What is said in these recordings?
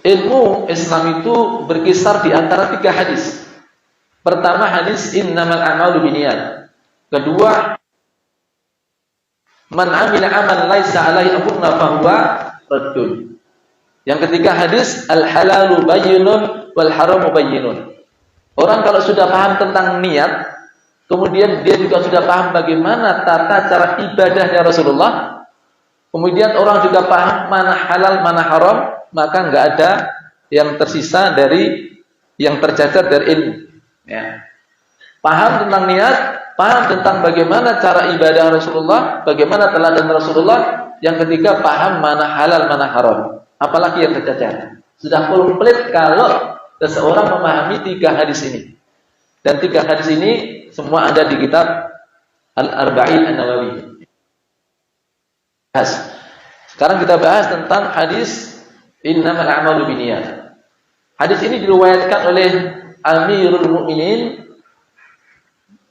ilmu Islam itu berkisar di antara 3 hadis. Pertama hadis innamal a'malu binniyat. Kedua, man 'amila 'amalan laisa 'alaihi amruna fahuwa raddun. Yang ketiga hadis al-halalu bayyinun wal haramu bayyinun. Orang kalau sudah paham tentang niat, kemudian dia juga sudah paham bagaimana tata cara ibadahnya Rasulullah, kemudian orang juga paham mana halal, mana haram, maka enggak ada yang tersisa dari yang tercacat dari ilmu. Ya. Paham tentang niat, paham tentang bagaimana cara ibadah Rasulullah, bagaimana teladan Rasulullah. Yang ketiga, paham mana halal, mana haram. Apalagi yang tercacat. Sudah komplit kalau seseorang memahami 3 hadis ini. Dan 3 hadis ini semua ada di kitab Al-Arba'in An-Nawawi. Sekarang kita bahas tentang hadis innamal a'malu binniyat. Hadis ini diriwayatkan oleh Amirul Mukminin,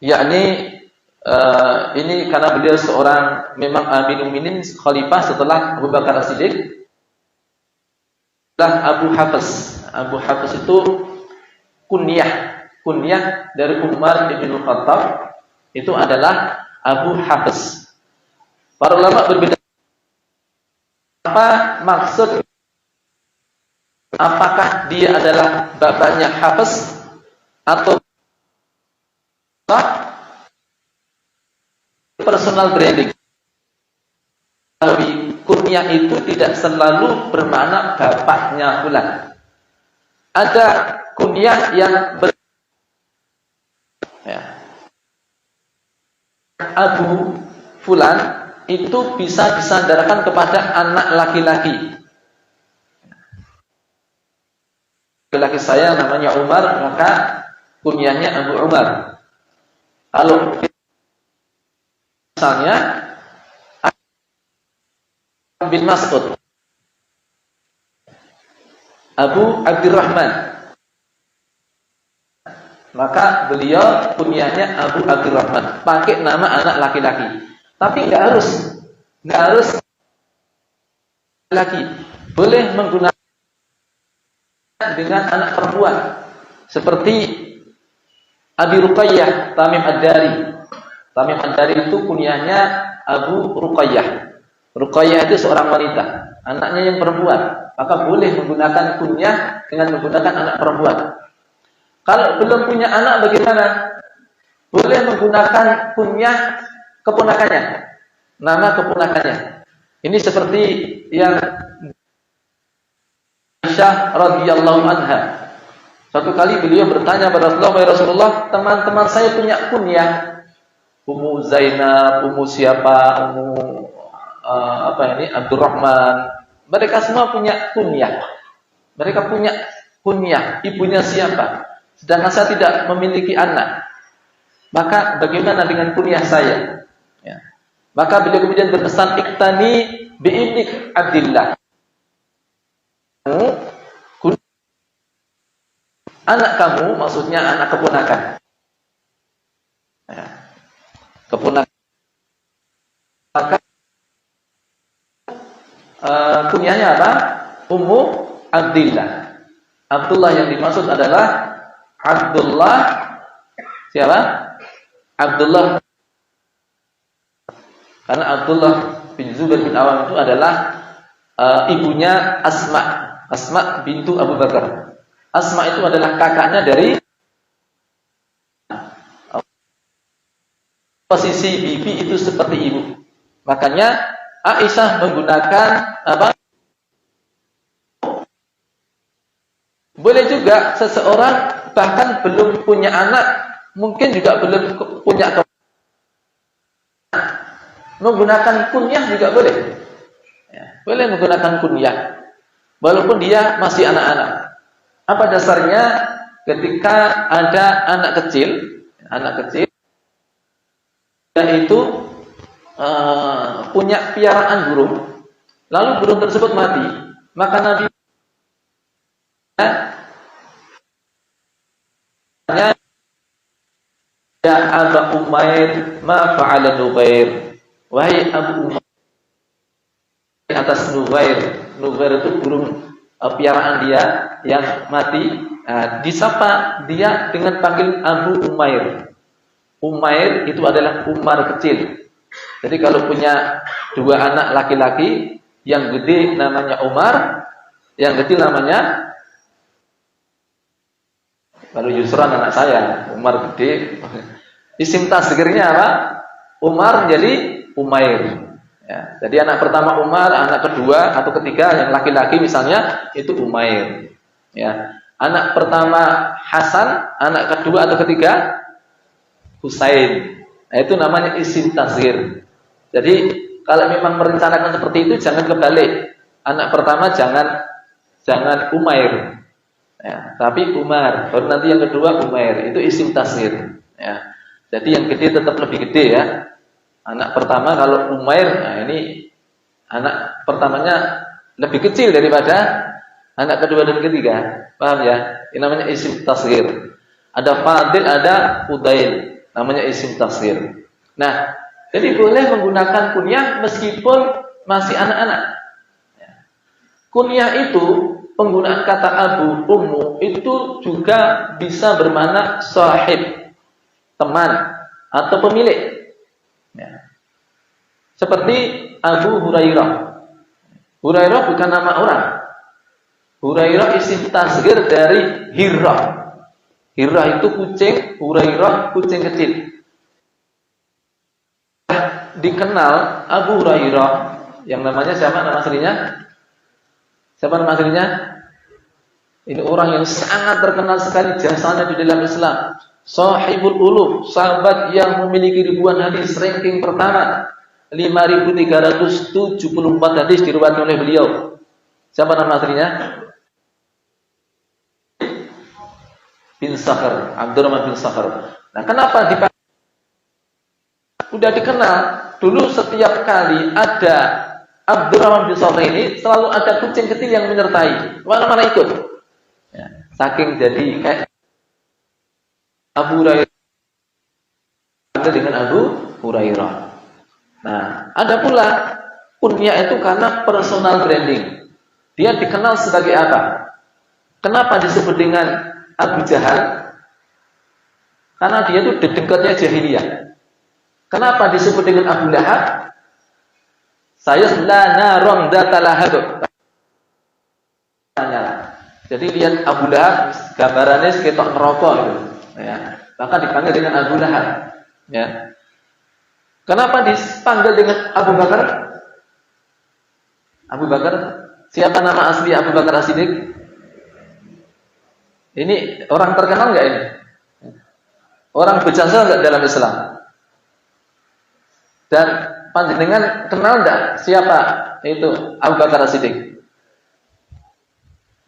yakni ini karena beliau seorang memang Amirul Mukminin, khalifah setelah Abu Bakar As-Siddiq. Abu Hafs. Abu Hafs itu kunyah dari Umar bin Khattab, itu adalah Abu Hafs. Para ulama berbeda apa maksud, apakah dia adalah bapaknya Hafs atau personal branding. Kunyah itu tidak selalu bermakna bapaknya fulan. Ada kunyah yang Abu fulan itu bisa disandarkan kepada anak laki-laki. Laki-laki saya namanya Umar, maka kunyahnya Abu Umar. Kalau misalnya bin Mas'ud, Abu Abdurrahman, maka beliau kunyahnya Abu Abdurrahman, pakai nama anak laki-laki. Tapi nggak harus laki, boleh menggunakan dengan anak perempuan, seperti Abi Ruqayyah Tamim Ad-Dari. Tamim Ad-Dari itu kunyahnya Abu Ruqayyah. Ruqayyah itu seorang wanita, anaknya yang perempuan, maka boleh menggunakan kunyah dengan menggunakan anak perempuan. Kalau belum punya anak bagaimana? Boleh menggunakan kunyah keponakannya, nama keponakannya. Ini seperti yang Aisyah radhiyallahu anha. Suatu kali beliau bertanya pada Rasulullah, "Ya Rasulullah, teman-teman saya punya kunyah, Ummu Zainab, Ummu siapa, Ummu Abdurrahman. Mereka semua punya kunyah. Mereka punya kunyah, ibunya siapa? Sedangkan saya tidak memiliki anak. Maka bagaimana dengan kunyah saya?" Ya. Maka beliau kemudian berpesan, "Iktani bi'ibnik Abdillah." Anak kamu, maksudnya anak keponakan. Ya. Keponakan. Maka kunyahnya apa? Ummu Abdillah. Abdullah yang dimaksud adalah Abdullah siapa? Abdullah. Karena Abdullah bin Zubair bin Awam itu adalah ibunya Asma bintu Abu Bakar. Asma itu adalah kakaknya dari posisi bibi itu seperti ibu. Makanya Aisyah menggunakan apa? Boleh juga seseorang bahkan belum punya anak, mungkin juga belum punya menggunakan kunyah juga boleh. Ya, boleh menggunakan kunyah walaupun dia masih anak-anak. Apa dasarnya? Ketika ada anak kecil yaitu punya piaraan burung, lalu burung tersebut mati, maka Nabi ya Aba Umair ma fa'ala Nubair, wahai Abu Umair atas Nubair itu burung piaraan dia yang mati. Disapa dia dengan panggil Abu Umair. Umair itu adalah Umar kecil. Jadi kalau punya dua anak laki-laki, yang gede namanya Umar, yang kecil namanya, baru Yusran anak saya, Umar gede. Isim tasghirnya apa? Umar jadi Umair. Ya, jadi anak pertama Umar, anak kedua atau ketiga yang laki-laki misalnya itu Umair. Ya, anak pertama Hasan, anak kedua atau ketiga Husain. Nah, itu namanya isim tasghir. Jadi kalau memang merencanakan seperti itu jangan kebalik. Anak pertama jangan Umair. Ya, tapi Umar. Baru nanti yang kedua Umair. Itu isim tasghir. Ya. Jadi yang gede tetap lebih gede ya. Anak pertama kalau Umair, nah ini anak pertamanya lebih kecil daripada anak kedua dan ketiga. Paham ya? Ini namanya isim tasghir. Ada Fadil, ada Udail. Namanya isim tasghir. Nah, jadi boleh menggunakan kunyah meskipun masih anak-anak. Kunyah itu, penggunaan kata abu, ummu, itu juga bisa bermakna sahib, teman, atau pemilik. Ya. Seperti Abu Hurairah. Hurairah bukan nama orang. Hurairah isim tasghir dari Hirrah. Hirrah itu kucing, Hurairah kucing kecil. Dikenal Abu Hurairah yang namanya siapa nama aslinya? Siapa nama aslinya? Ini orang yang sangat terkenal sekali jasanya di dalam Islam. Sahibul ulum, sahabat yang memiliki ribuan hadis, ranking pertama. 5.374 hadis diriwayatkan oleh beliau. Siapa nama aslinya? Bin Sakhr, Abdurrahman bin Sakhr. Nah, kenapa dipanggil? Sudah dikenal. Dulu setiap kali ada Abdurrahman bin Sakhr ini selalu ada kucing kecil yang menyertai. Mana-mana ikut. Ya, saking jadi kayak Abu Hurairah dengan Abu Hurairah. Nah, ada pula kunyah itu karena personal branding. Dia dikenal sebagai apa? Kenapa disebut dengan Abu Jahal? Karena dia itu dedengkotnya jahiliyah. Kenapa disebut dengan Abu Lahab? Sayasla narong datalahab. Jadi lihat Abu Lahab, gambarannya seketok neraka gitu. Ya, maka dipanggil dengan Abu Lahab. Ya. Kenapa dipanggil dengan Abu Bakar? Abu Bakar, siapa nama asli Abu Bakar As-Siddiq? Ini orang terkenal nggak ini? Orang berjasa nggak dalam Islam? Dan panjenengan kenal nggak siapa itu Abu Bakar As-Siddiq?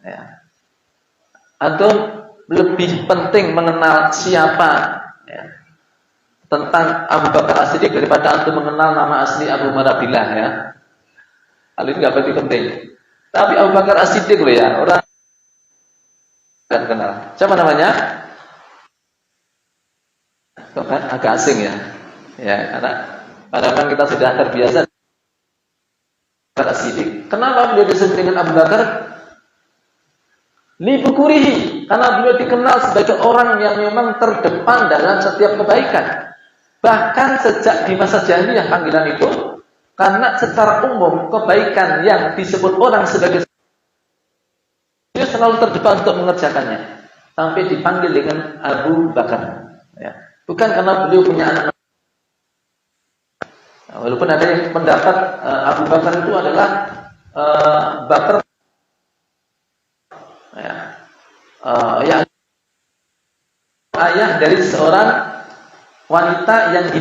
Ya. Atau lebih penting mengenal siapa ya, tentang Abu Bakar As-Siddiq daripada antum mengenal nama asli Abu Marabilah ya. Hal ini nggak begitu penting. Tapi Abu Bakar As-Siddiq loh ya, orang kan kenal. Siapa namanya? Tuh kan agak asing ya. Ya, karena kadang-kadang kita sudah terbiasa Abu Bakar As-Siddiq. Kenapa beliau disebut dengan Abu Bakar? Libukurihi, karena beliau dikenal sebagai orang yang memang terdepan dalam setiap kebaikan. Bahkan sejak di masa jahiliyah panggilan itu, karena secara umum kebaikan yang disebut orang sebagai dia selalu terdepan untuk mengerjakannya, sampai dipanggil dengan Abu Bakar. Ya. Bukan karena beliau punya anak. Nah, walaupun ada yang pendapat Abu Bakar itu adalah Bakar. Ya. Yang ayah dari seorang wanita yang di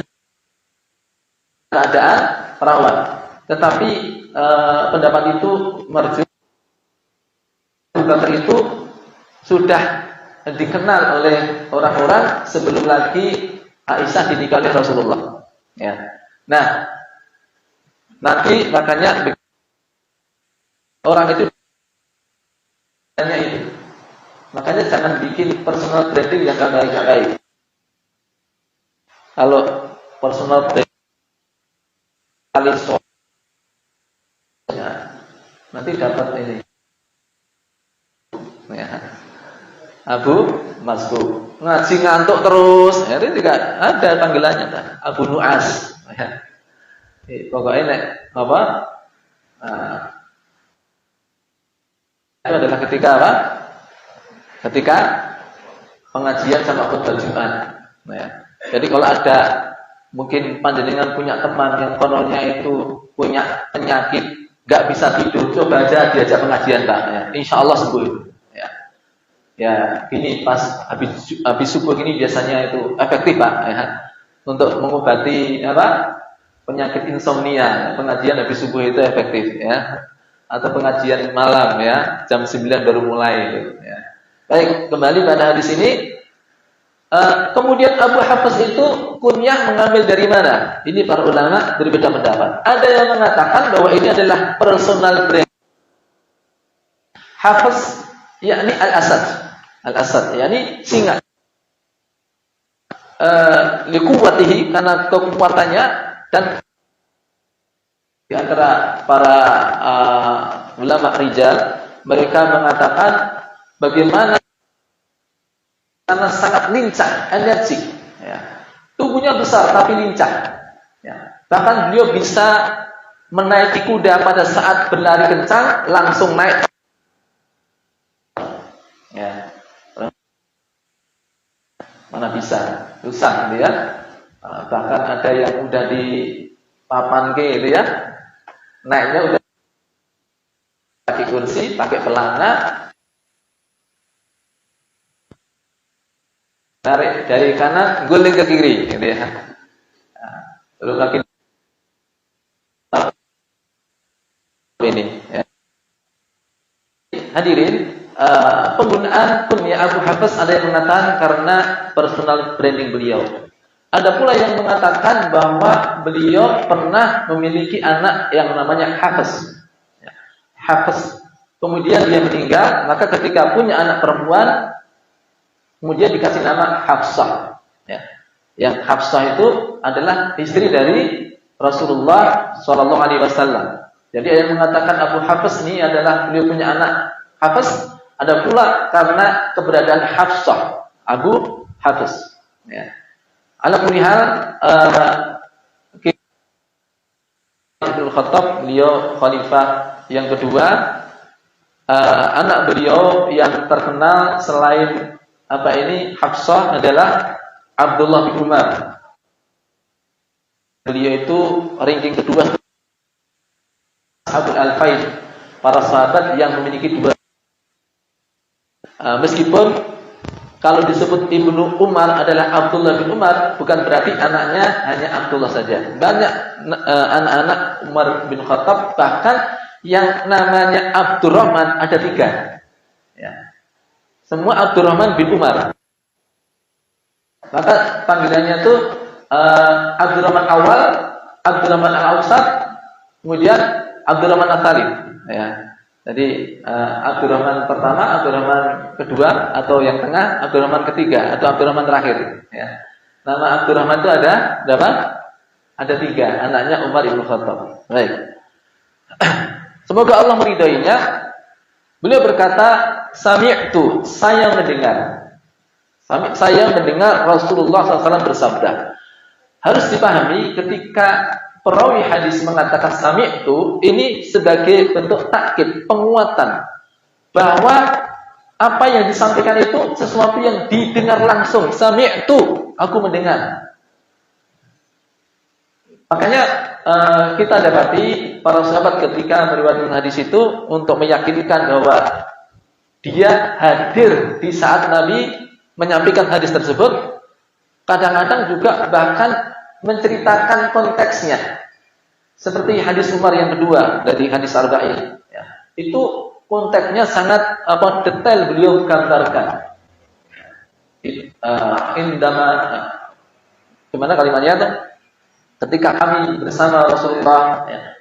keadaan perawan. Tetapi pendapat itu merujuk Abu Bakar itu sudah dikenal oleh orang-orang sebelum lagi Aisyah dinikahi Rasulullah. Ya. Nah, nanti makanya orang itu itu. Makanya jangan bikin personal branding yang gak baik. Kalau personal branding kali ya, nanti dapat ini Ya. Abu Mas'ud. Ngaji ngantuk terus. Ya, itu juga ada panggilannya kan. Abu Nu'as. Ya. Pokoknya nek apa? Nah, itu adalah ketika apa? Ketika pengajian sama khutbah Jumat. Nah, ya. Jadi kalau ada mungkin panjenengan punya teman yang kononnya itu punya penyakit, nggak bisa tidur, coba aja diajak pengajian Pak. Ya. Insya Allah sembuh itu. Ya, ya ini pas habis subuh ini biasanya itu efektif Pak. Ya. Untuk mengobati apa penyakit insomnia, pengajian habis subuh itu efektif. Ya. Atau pengajian malam ya, jam 9 baru mulai. Gitu, ya. Baik, kembali pada hadis ini. Kemudian Abu Hafs itu kunyah mengambil dari mana? Ini para ulama berbeda pendapat. Ada yang mengatakan bahwa ini adalah personal brand. Hafs yakni Al-Asad. Al-Asad yakni singa. Liquwwatihi karena kekuatannya dan di antara para ulama rijal mereka mengatakan bagaimana karena sangat lincah, energik. Ya. Tubuhnya besar tapi lincah. Ya. Bahkan beliau bisa menaiki kuda pada saat berlari kencang, langsung naik. Ya. Mana bisa, susah gitu ya. Bahkan ada yang udah di papan gitu ya, naiknya udah pakai kursi, pakai pelana. Tarik dari kanan, guling ke kiri, gitu ya. Lalu kaki ini. Ya. Hadirin, penggunaan kunyah Abu Hafs ada yang mengatakan karena personal branding beliau. Ada pula yang mengatakan bahwa beliau pernah memiliki anak yang namanya Hafs. Ya. Hafs. Kemudian dia meninggal, maka ketika punya anak perempuan kemudian dikasih nama Hafsah. Ya. Yang Hafsah itu adalah istri dari Rasulullah SAW. Jadi ada yang mengatakan Abu Hafs ini adalah beliau punya anak Hafs. Ada pula karena keberadaan Hafsah, Abu Hafs. Ya. Ala kulli hal, Ibnu Khattab beliau khalifah yang kedua. Anak beliau yang terkenal selain Hafsah adalah Abdullah bin Umar. Beliau itu ranking kedua Sahabat Al-Faid, para sahabat yang memiliki dua. Meskipun kalau disebut Ibnu Umar adalah Abdullah bin Umar, bukan berarti anaknya hanya Abdullah saja. Banyak anak-anak Umar bin Khattab, bahkan yang namanya Abdurrahman ada 3. Ya. Semua Abdurrahman bin Umar. Maka panggilannya itu Abdurrahman Awal, Abdurrahman Al-Awsat, kemudian Abdurrahman Al-Thalib. Ya. Jadi Abdurrahman pertama, Abdurrahman kedua, atau yang tengah, Abdurrahman ketiga, atau Abdurrahman terakhir. Ya. Nama Abdurrahman itu ada berapa? Ada 3. Anaknya Umar bin Khattab. Baik. Semoga Allah meridainya. Beliau berkata, Sami'tu, saya mendengar. Saya mendengar Rasulullah SAW bersabda. Harus dipahami ketika perawi hadis mengatakan Sami'tu, ini sebagai bentuk takkid, penguatan bahwa apa yang disampaikan itu sesuatu yang didengar langsung. Sami'tu, aku mendengar. Makanya kita dapati para sahabat ketika meriwayatkan hadis itu untuk meyakinkan bahwa dia hadir di saat Nabi menyampaikan hadis tersebut, kadang-kadang juga bahkan menceritakan konteksnya. Seperti hadis Umar yang kedua dari hadis Arba'in. Ya. Itu konteksnya sangat detail beliau gambarkan. Gimana kalimatnya tuh? Ketika kami bersama Rasulullah, ya,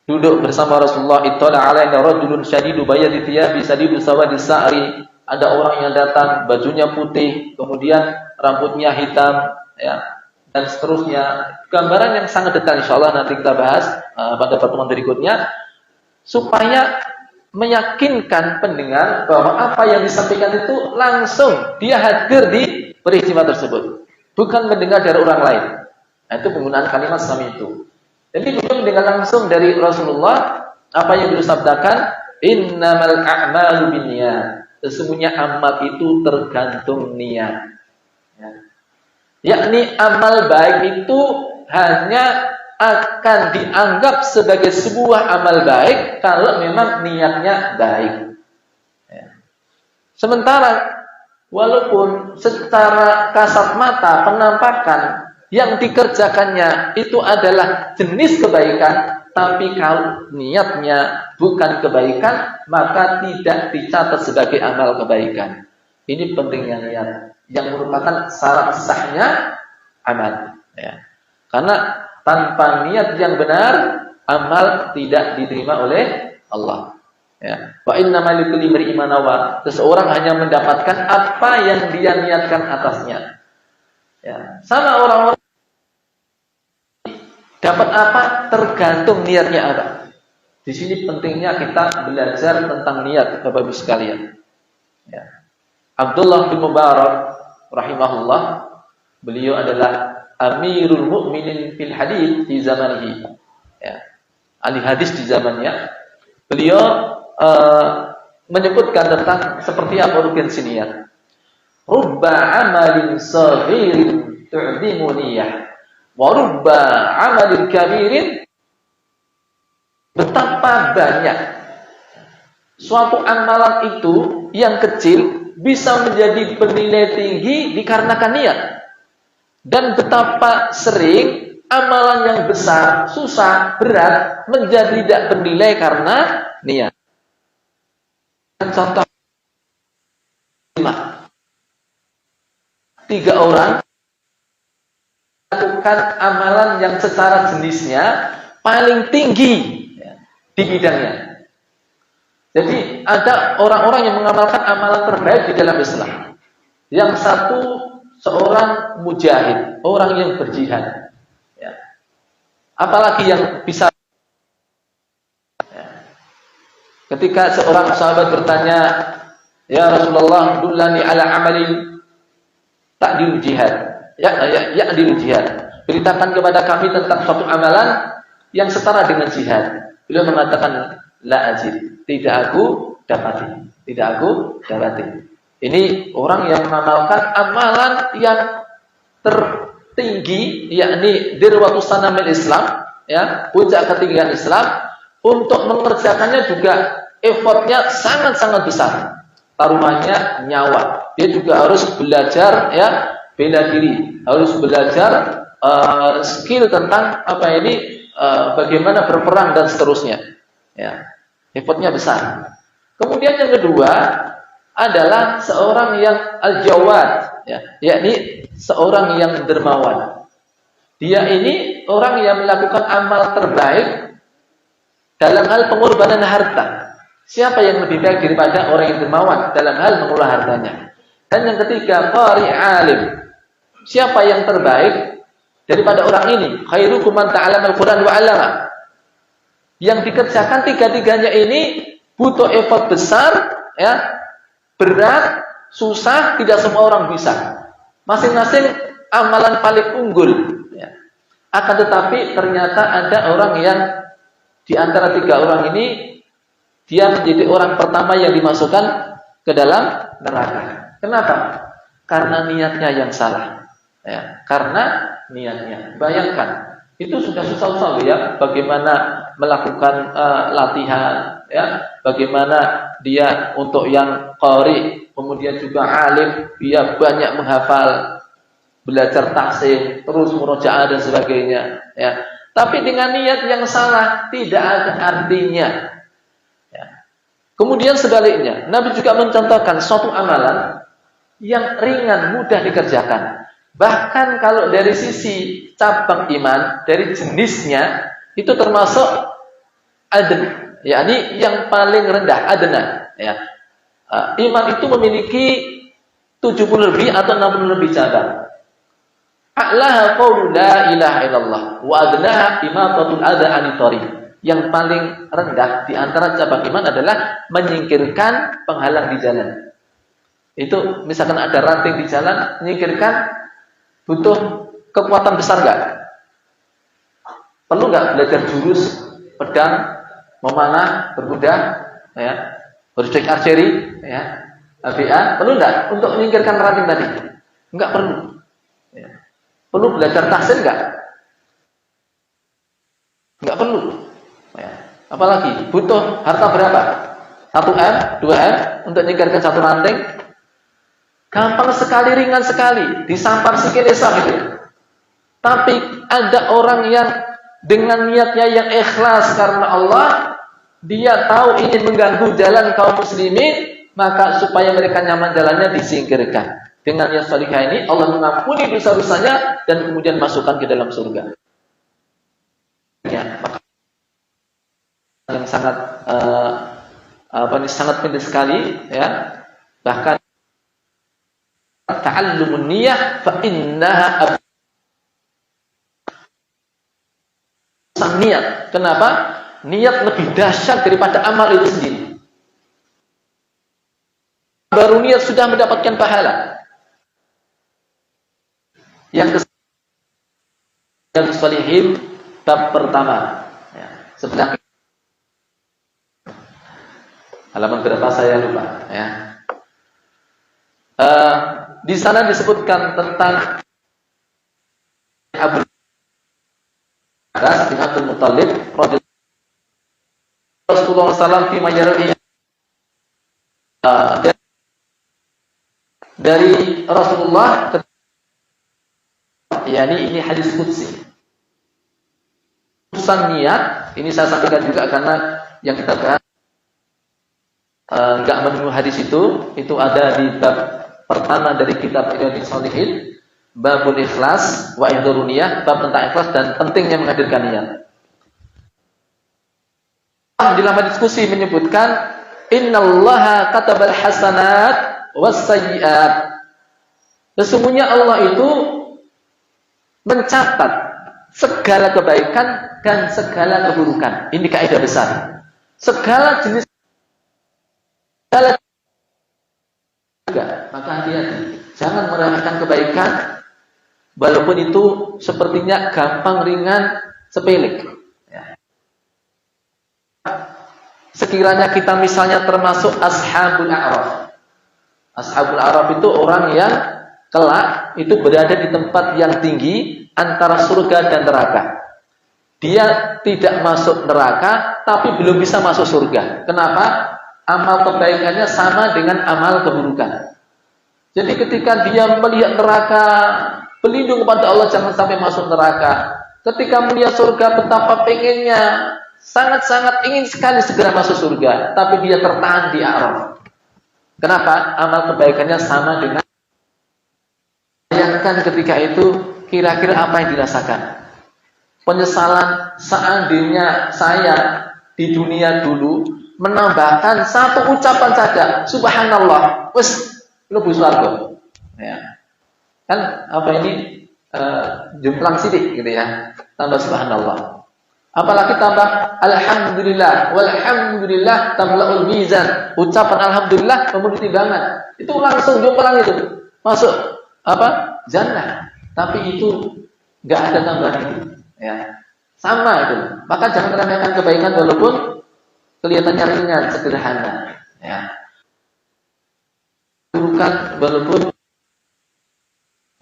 duduk bersama Rasulullah, ittala alaina rajulun syadidu bayadi thiyabi sadidu sawadi sa'ri. Ada orang yang datang, bajunya putih, kemudian rambutnya hitam, ya, dan seterusnya. Gambaran yang sangat detail, insyaallah nanti kita bahas pada pertemuan berikutnya, supaya meyakinkan pendengar bahwa apa yang disampaikan itu langsung dia hadir di peristiwa tersebut, bukan mendengar dari orang lain. Nah, itu penggunaan kalimat sami itu. Jadi beliau mendengar langsung dari Rasulullah apa yang beliau sabdakan, innamal a'malu binniyat. Sesungguhnya amal itu tergantung niat. Ya. Yakni amal baik itu hanya akan dianggap sebagai sebuah amal baik kalau memang niatnya baik. Ya. Sementara walaupun secara kasat mata penampakan yang dikerjakannya itu adalah jenis kebaikan, tapi kalau niatnya bukan kebaikan, maka tidak dicatat sebagai amal kebaikan. Ini pentingnya niat yang merupakan syarat sahnya amal. Ya. Karena tanpa niat yang benar, amal tidak diterima oleh Allah. Ya. Wa innamal likulli imri'in ma nawa. Seseorang hanya mendapatkan apa yang dia niatkan atasnya. Ya. Sama orang-orang dapat apa tergantung niatnya apa. Di sini pentingnya kita belajar tentang niat, Bapak Ibu sekalian. Ya. Abdullah bin Mubarak rahimahullah, beliau adalah Amirul Mukminin fil hadits di zamanihi. Ya. Ahli hadis di zamannya. Beliau menyebutkan tentang seperti apa urgensi niat. Rubba amalin saghirin tu'dimu niyah. Wa rubba amalin kabirin. Betapa banyak suatu amalan itu yang kecil bisa menjadi bernilai tinggi dikarenakan niat. Dan betapa sering amalan yang besar, susah, berat menjadi tidak bernilai karena niat. Contoh 3 orang melakukan amalan yang secara jenisnya paling tinggi di bidangnya. Jadi ada orang-orang yang mengamalkan amalan terbaik di dalam Islam. Yang satu seorang mujahid, orang yang berjihad. Ya. Apalagi yang bisa. Ya. Ketika seorang sahabat bertanya, ya Rasulullah, dullani ala amalin ta'dil jihad. Ya adil jihad. Beritakan kepada kami tentang suatu amalan yang setara dengan jihad. Beliau mengatakan, la ajid, tidak aku dapati. Ini orang yang mengamalkan amalan yang tertinggi, yakni dirwatus sanamil Islam, ya, puncak ketinggian Islam. Untuk mengerjakannya juga effortnya sangat-sangat besar. Taruhannya nyawa. Dia juga harus belajar, ya, bela diri, harus belajar skill tentang bagaimana berperang dan seterusnya. Ya, effortnya besar. Kemudian yang kedua adalah seorang yang al-jawad, ya, yakni seorang yang dermawan. Dia ini orang yang melakukan amal terbaik dalam hal pengorbanan harta. Siapa yang lebih baik daripada orang yang dermawan dalam hal mengelola hartanya? Dan yang ketiga, qari alim. Siapa yang terbaik daripada orang ini? Khairukum man ta'allama al-Qur'an wa 'allama. Yang dikerjakan tiga-tiganya ini butuh effort besar, ya, berat, susah, tidak semua orang bisa. Masing-masing amalan paling unggul, ya. Akan tetapi ternyata ada orang yang di antara 3 orang ini dia menjadi orang pertama yang dimasukkan ke dalam neraka. Kenapa? Karena niatnya yang salah. Ya, karena niatnya. Bayangkan, itu sudah susah-susah ya, bagaimana melakukan latihan, ya, bagaimana dia untuk yang qari, kemudian juga alim, dia banyak menghafal, belajar tahsin, terus murojaah dan sebagainya, ya. Tapi dengan niat yang salah tidak ada artinya. Ya. Kemudian sebaliknya, Nabi juga mencontohkan suatu amalan yang ringan, mudah dikerjakan. Bahkan kalau dari sisi cabang iman, dari jenisnya, itu termasuk adna, yakni yang paling rendah, adna. Ya. Iman itu memiliki 70 lebih atau 60 lebih cabang. A'laha qawlu la ilaha illallah wa adnaha imatatul adha anit thariq. yang paling rendah di antara cabang iman adalah menyingkirkan penghalang di jalan. Itu misalkan ada ranting di jalan, menyingkirkan butuh kekuatan besar enggak? Perlu enggak belajar jurus, pedang, memanah, berkuda, ya, bercek archery, ya, ABA, perlu enggak untuk menyingkirkan ranting tadi? Enggak perlu. Ya. Perlu belajar tahsin enggak? Enggak perlu. Ya. Apalagi butuh harta berapa? 1M, 2M untuk menyingkirkan satu ranting? Gampang sekali, ringan sekali, disampar sikilesa gitu. Tapi ada orang yang dengan niatnya yang ikhlas karena Allah, dia tahu ingin mengganggu jalan kaum muslimin, maka supaya mereka nyaman jalannya disingkirkan. Dengan niat salihah ini Allah mengampuni dosa-dosanya dan kemudian masukkan ke dalam surga. Ya, yang sangat sangat penting sekali, ya. Bahkan ta'allumun niyah fa innaha niat. Kenapa? Niat lebih dahsyat daripada amal itu sendiri. Baru niat sudah mendapatkan pahala. Yang kesalihin bab pertama. Ya, sedang halaman berapa saya lupa. Ya. Di sana disebutkan tentang Abu bin Abdul Muttalib Rasulullah SAW fi majarihi dari Rasulullah, yakni ini hadis qudsi. Urusan niat ini saya sampaikan juga karena yang kita bahas enggak memenuhi hadis itu ada di bab pertama dari kitab Riyadhus Shalihin, babul ikhlas wa ihdharun niyah, bab tentang ikhlas dan pentingnya menghadirkan niat. Dalam diskusi menyebutkan innallaha katabal hasanat was sayyiat. Sesungguhnya Allah itu mencatat segala kebaikan dan segala keburukan. Ini kaidah besar. Segala jenis juga, maka hati-hati. Jangan meremehkan kebaikan walaupun itu sepertinya gampang, ringan, sepele. Ya. Sekiranya kita misalnya termasuk ashabul a'raf. Ashabul a'raf itu orang yang kelak itu berada di tempat yang tinggi antara surga dan neraka. Dia tidak masuk neraka tapi belum bisa masuk surga. Kenapa? Amal kebaikannya sama dengan amal keburukan. Jadi ketika dia melihat neraka, berlindung kepada Allah jangan sampai masuk neraka. Ketika melihat surga, betapa pengennya, sangat-sangat ingin sekali segera masuk surga, tapi dia tertahan di A'raf. Kenapa? Amal kebaikannya sama dengan. Bayangkan ketika itu, kira-kira apa yang dirasakan? Penyesalan seandainya saya di dunia dulu menambahkan satu ucapan saja, subhanallah, wes lebu swarga. Ya. Kan apa ini jumplang sidik gitu ya. Tambah subhanallah. Apalagi tambah alhamdulillah, walhamdulillah tamla'ul mizan. Ucapan alhamdulillah memenuhi timbangan. Itu langsung jumplang itu. Masuk apa? Jannah. Tapi itu enggak ada tambahan itu. Ya. Sama itu. Maka jangan meremehkan kebaikan walaupun kelihatannya ringan, sederhana. Ya. Bukan walaupun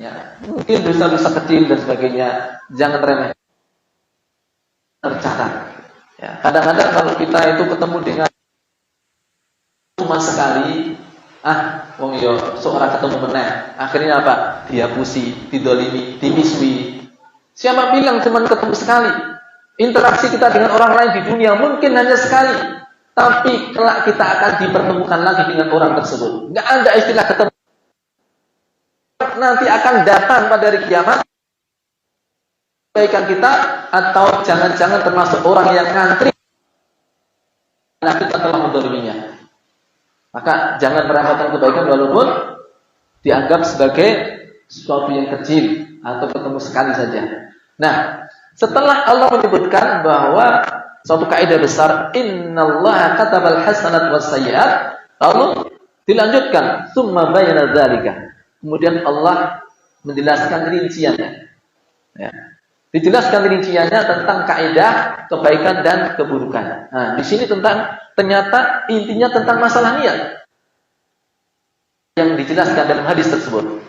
ya, mungkin dosa-dosa kecil dan sebagainya, jangan remeh. Tercatat. Ya. Kadang-kadang kalau kita itu ketemu dengan cuma sekali, wong yo seorang ketemu meneh, akhirnya apa? Dihapusi, didolimi, dimisui. Siapa bilang cuma ketemu sekali? Interaksi kita dengan orang lain di dunia mungkin hanya sekali, tapi kelak kita akan dipertemukan lagi dengan orang tersebut. Enggak ada istilah ketemu. Nanti akan datang pada hari kiamat kebaikan kita, atau jangan-jangan termasuk orang yang ngantri karena kita telah mendoliminya. Maka jangan meremehkan kebaikan walaupun dianggap sebagai sesuatu yang kecil atau ketemu sekali saja. Nah, setelah Allah menyebutkan bahwa suatu kaidah besar, innallaha katabal hasanat was sayyi'at. Lalu dilanjutkan, tsumma bayyana dzalika. Kemudian Allah menjelaskan rinciannya. Ya. Dijelaskan rinciannya tentang kaidah kebaikan dan keburukan. Nah, di sini ternyata intinya tentang masalah niat yang dijelaskan dalam hadis tersebut.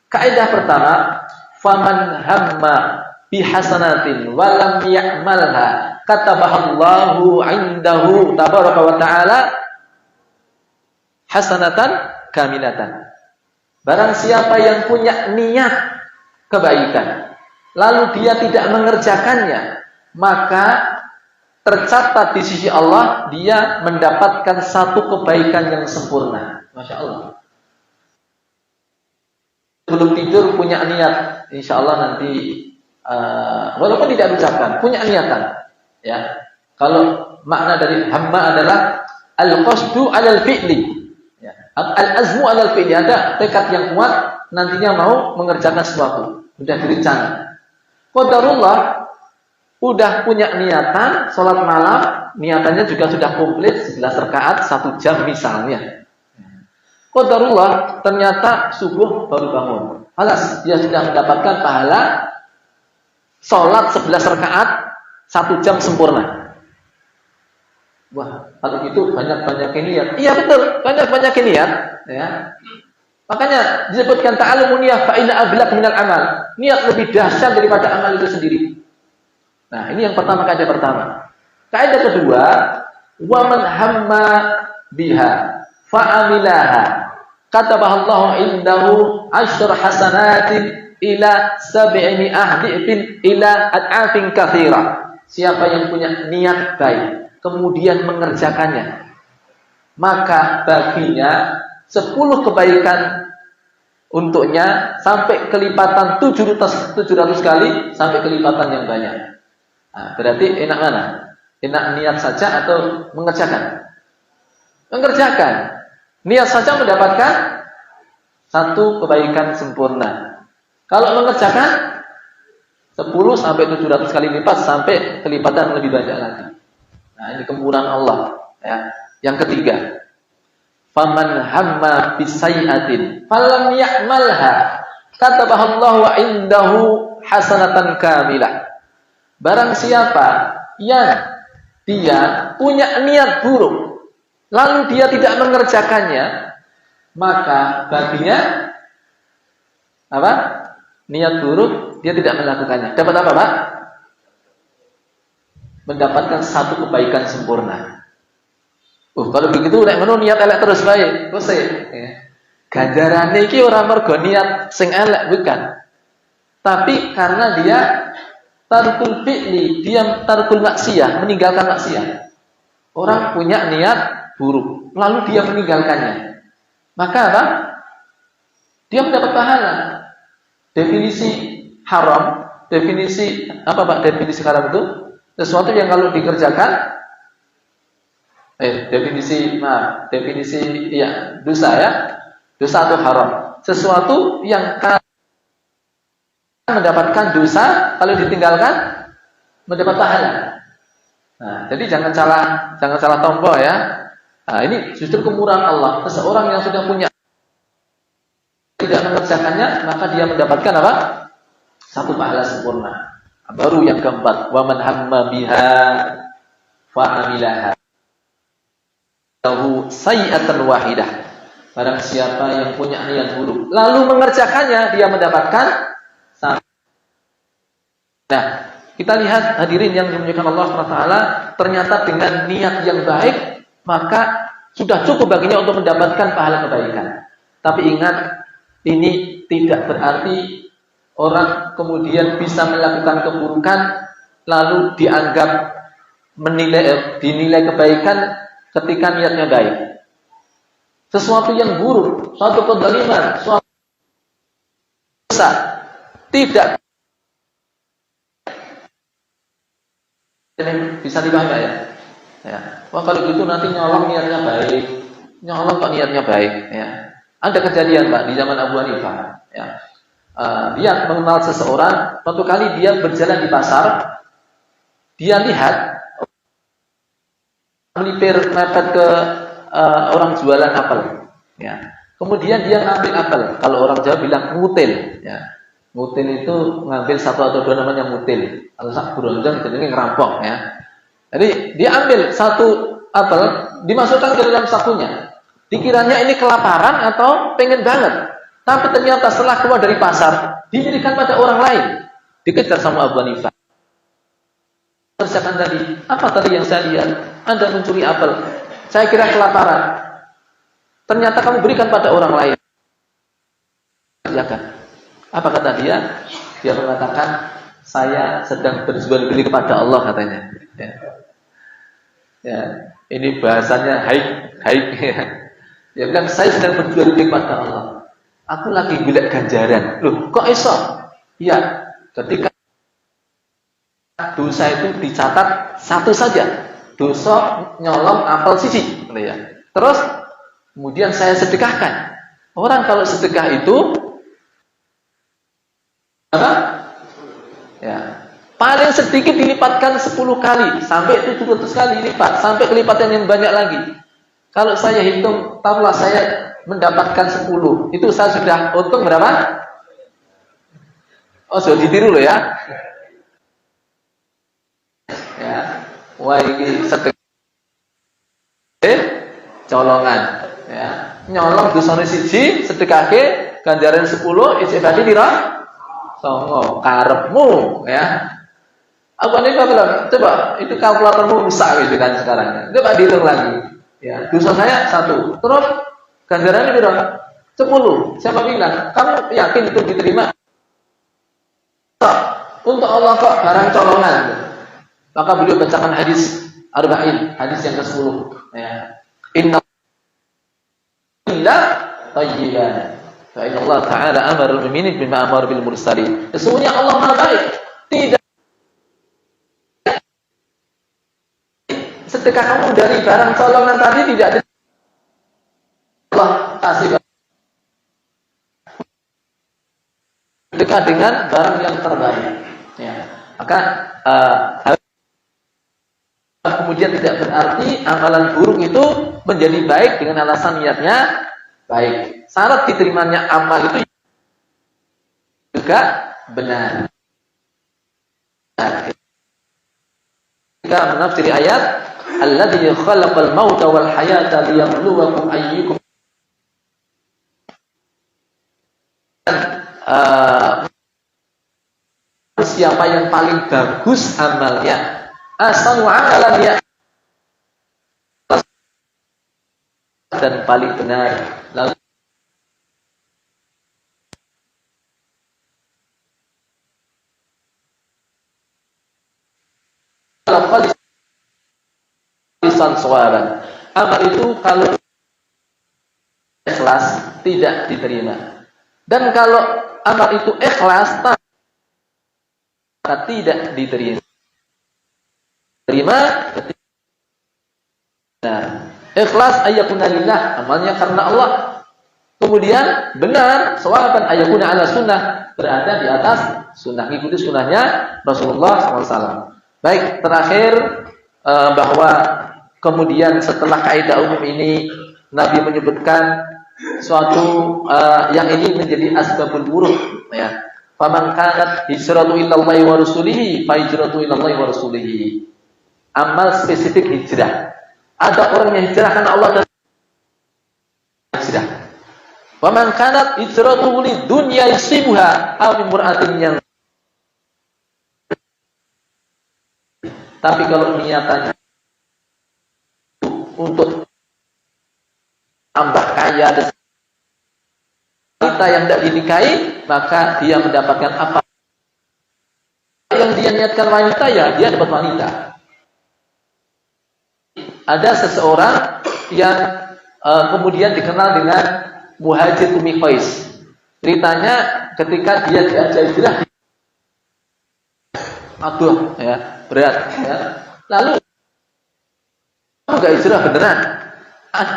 Kaidah pertama, faman hamma bihasanatin wa lam ya'malha katabahallahu 'indahu tabaraka wa ta'ala hasanatan kamilatan. Barang siapa yang punya niat kebaikan lalu dia tidak mengerjakannya, maka tercatat di sisi Allah dia mendapatkan satu kebaikan yang sempurna. Masya Allah. Sebelum tidur punya niat, insya Allah nanti walaupun tidak diucapkan, punya niatan. Ya, kalau makna dari hamma adalah al-qasdu alal fi'li. Ya. Al-azmu alal fi'li, ada tekad yang kuat nantinya mau mengerjakan sesuatu, sudah direncana. Qadarullah udah punya niatan salat malam, niatannya juga sudah komplit 11 rakaat 1 jam misalnya. Qadarullah ternyata subuh baru bangun. Alas, dia sudah mendapatkan pahala salat 11 rakaat 1 jam sempurna. Wah, kalau itu banyak-banyak niat. Iya betul, banyak-banyak niat, ya. Makanya disebutkan ta'allumun niyah fa inna ablaq minal amal. Niat lebih dahsyat daripada amal itu sendiri. Nah, ini yang pertama, kaidah pertama. Kaidah kedua, wa man hamma biha fa amilaha katabahallahu indahu asyr hasanatin ila 700 dhifin ila ad'afin katsira. Siapa yang punya niat baik kemudian mengerjakannya, maka baginya 10 kebaikan untuknya sampai kelipatan 700 kali sampai kelipatan yang banyak. Nah, berarti enak mana? Enak niat saja atau mengerjakan? Mengerjakan. Niat saja mendapatkan 1 kebaikan sempurna. Kalau mengerjakan 10 sampai 700 kali lipat sampai kelipatan lebih banyak lagi. Nah, ini kemurahan Allah. Ya. Yang ketiga, faman hamma bisayyatin falam ya'malha katabahallahu 'indahu hasanatan kamilah. Barang siapa yang dia punya niat buruk lalu dia tidak mengerjakannya, maka baginya apa? Niat buruk dia tidak melakukannya. Dapat apa, Pak? Mendapatkan 1 kebaikan sempurna. Kalau begitu nek ngono niat elek terus bae, selesai. Ya. Ganjarane iki ora mergo niat sing elek, bukan. Tapi karena dia tarkul fi'li, dia tarkul maksiyah, meninggalkan maksiat. Orang punya niat buruk, lalu dia meninggalkannya. Maka apa? Dia mendapat pahala. Definisi haram, definisi apa Pak? Definisi haram itu sesuatu yang kalau dikerjakan definisi ya dosa ya. Dosa atau haram. Sesuatu yang mendapatkan dosa kalau ditinggalkan mendapat pahala. Nah, jadi jangan salah tombol ya. Nah, ini justru kemurahan Allah. Seseorang yang sudah punya tidak mengerjakannya, maka dia mendapatkan apa? 1 pahala sempurna. Baru yang keempat, wa man hamma biha fa amilaha lahu sayyi'atan wahidah. Barang siapa yang punya niat buruk lalu mengerjakannya, dia mendapatkan 1. Nah, kita lihat hadirin yang dimuliakan Allah SWT, ternyata dengan niat yang baik maka sudah cukup baginya untuk mendapatkan pahala kebaikan. Tapi ingat, ini tidak berarti orang kemudian bisa melakukan keburukan lalu dianggap dinilai kebaikan ketika niatnya baik. Sesuatu yang buruk, suatu kezaliman, suatu dosa tidak bisa dibangga ya. Ya. Wah, kalau gitu nanti nyolong niatnya baik. Nyolong kok niatnya baik ya. Ada kejadian Pak di zaman Abu Hanifah ya. Dia mengenal seseorang, suatu kali dia berjalan di pasar, dia lihat melipir mepet ke orang jualan apel, ya. Kemudian dia ngambil apel. Kalau orang Jawa bilang ngutil, ya. Ngutil itu ngambil satu atau dua, namanya ngutil. Kalau sak beronjong itu ngerampok, ya. Jadi dia ambil satu apel, dimasukkan ke dalam sakunya. Dikiranya ini kelaparan atau pengen banget. Tapi ternyata setelah keluar dari pasar, diberikan pada orang lain. Dikejar sama Abu Hanifah. Kerjakan tadi, apa tadi yang saya lihat? Anda mencuri apel. Saya kira kelaparan. Ternyata kamu berikan pada orang lain. Ya kan? Apa kata dia? Dia mengatakan, saya sedang berjual beli kepada Allah, katanya. Ya. Ya. Ini bahasanya haik. Dia bilang, saya sedang berjual beli kepada Allah. Aku lagi golek ganjaran. Loh, kok iso? Ya, ketika dosa itu dicatat satu saja. Dosa nyolong apel siji, ya. Terus kemudian saya sedekahkan. Orang kalau sedekah itu apa? Ya, paling sedikit dilipatkan 10 kali sampai 700 kali lipat, sampai kelipatan yang banyak lagi. Kalau saya hitung, taruhlah saya mendapatkan 10. Itu saya sudah untung berapa? Oh, sudah ditiru loh ya. Ya. Wah, ini sedekah colongan, ya. Nyolong dosane siji, sedekahke ganjaran 10, isih berarti pira? 9. Karepmu, ya. Apa nih Pak bilang? Coba, itu kalkulatormu rusak gitu kan sekarang. Coba dihitung lagi. Ya, dosa saya 1. Terus ganjarannya berapa? 10. Siapa bilang? Kamu yakin itu diterima? Untuk Allah kok barang colongan. Maka beliau bacakan hadis Arba'in, hadis yang ke-10. Ya. Inna lillahi tayyiban. Fa inna Allah Ta'ala amara al-mu'minin bima amara bil mursalin. Sesungguhnya Allah Maha baik. Tidak sedekah kamu dari barang colongan tadi tidak ada Allah kasih sedekah dengan barang yang terbaik, ya. Maka kemudian tidak berarti amalan buruk itu menjadi baik dengan alasan niatnya baik. Syarat diterimanya amal itu juga benar. Kita menafsiri ayat alladzi khalaqal mauta wal hayata liyabluwakum ayyukum siapa yang paling bagus amalnya, ahsanu amalan, ya, dan paling benar. Lalu lisan suara. Amal itu kalau ikhlas tidak diterima. Dan kalau amal itu ikhlas maka tidak diterima. Terima nah, ikhlas ayyakuna lillah, amalnya karena Allah. Kemudian benar, sawaban ayyakuna ala sunnah, berada di atas sunnah, ikuti sunnahnya Rasulullah SAW. Baik, terakhir bahwa kemudian setelah kaidah umum ini Nabi menyebutkan suatu yang ini menjadi asbabul wurud, ya. Faman kanat hijratu ilallahi wa rasulihi fa hijratu ilallahi wa rasulihi. Amal spesifik hijrah. Ada orang yang hijrah karena Allah dan hijrah. Faman kanat hijratuhu lid dunya yusibuha aw imra'atin yang. Tapi kalau niatannya untuk tambah kaya dan wanita yang tidak dinikahi, maka dia mendapatkan apa yang dia niatkan wanita, ya dia dapat wanita. Ada seseorang yang kemudian dikenal dengan Muhajir Ummi Qais. Ceritanya ketika dia diajak hijrah, aduh, ya, berat, ya. Lalu kamu gak hijrah beneran?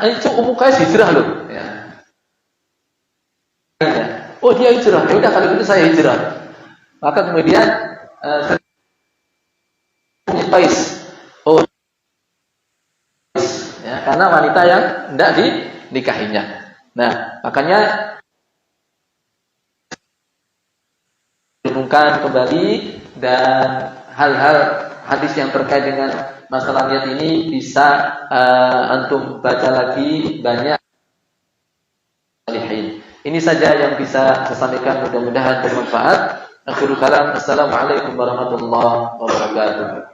Itu Ummu Qais hijrah loh, ya. Oh, dia hijrah. Ya udah, kalau gitu saya hijrah. Maka kemudian Qais, oh, karena wanita yang hendak dinikahinya. Nah, makanya renungkan kembali, dan hal-hal hadis yang terkait dengan masalah niat ini bisa antum baca lagi banyak. Ini saja yang bisa saya sampaikan, mudah-mudahan bermanfaat. Akhirul kalam, assalamualaikum warahmatullahi wabarakatuh.